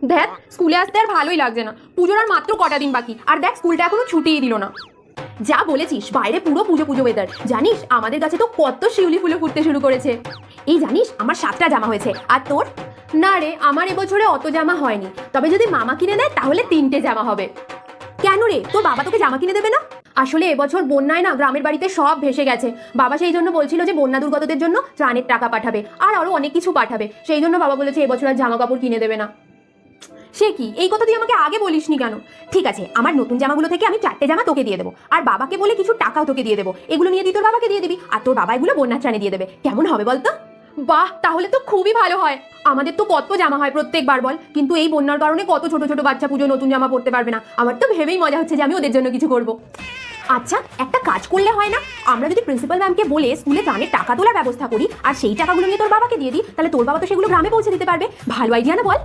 দেখ স্কুলে আসতে আর ভালোই লাগছে না, পুজোর আর মাত্র কটা দিন বাকি, আর দেখ স্কুলটা এখনো ছুটিই দিল না। যা বলেছিস, বাইরে পুরো পুজো পুজো ওয়েদার। জানিস আমাদের কাছে তো কত শিউলি ফুলে ফুটতে শুরু করেছে। এই জানিস আমার 7টা জামা হয়েছে, আর তোর? না রে, আমার এবছরে অত জামা হয়নি, তবে যদি মামা কিনে দেয় তাহলে 3টে জামা হবে। কেন রে, তোর বাবা তোকে জামা কিনে দেবে না? আসলে এবছর বন্যায় না গ্রামের বাড়িতে সব ভেসে গেছে। বাবা সেই জন্য বলছিল যে বন্যা দুর্গতদের জন্য ত্রাণের টাকা পাঠাবে, আর আরো অনেক কিছু পাঠাবে। সেই জন্য বাবা বলেছে এবছর আর জামা কাপড় কিনে দেবে না। সে কি, এই কথা তুই আমাকে আগে বলিসনি কেন? ঠিক আছে, আমার নতুন জামাগুলো থেকে আমি 4টে জামা তোকে দিয়ে দেবো, আর বাবাকে বলে কিছু টাকাও তোকে দিয়ে দেবো। এগুলো নিয়ে তুই তোর বাবাকে দিয়ে দিবি, আর তোর বাবা এগুলো বন্যার ত্রাণে দিয়ে দেবে। কেমন হবে বলতো? বাহ, তাহলে তো খুবই ভালো হয়। আমাদের তো কত জামা হয় প্রত্যেকবার বল, কিন্তু এই বন্যার কারণে কত ছোট ছোট বাচ্চা পুজো নতুন জামা পরতে পারবে না। আমার তো ভেবেই মজা হচ্ছে যে আমি ওদের জন্য কিছু করব। আচ্ছা, একটা কাজ করলে হয় না? আমরা যদি প্রিন্সিপাল ম্যামকে বলে স্কুলে ত্রাণের টাকা তোলার ব্যবস্থা করি, আর সেই টাকাগুলো নিয়ে তোর বাবাকে দিয়ে দিই, তাহলে তোর বাবা তো সেগুলো গ্রামে পৌঁছে দিতে পারবে। ভালো আইডিয়া না বল?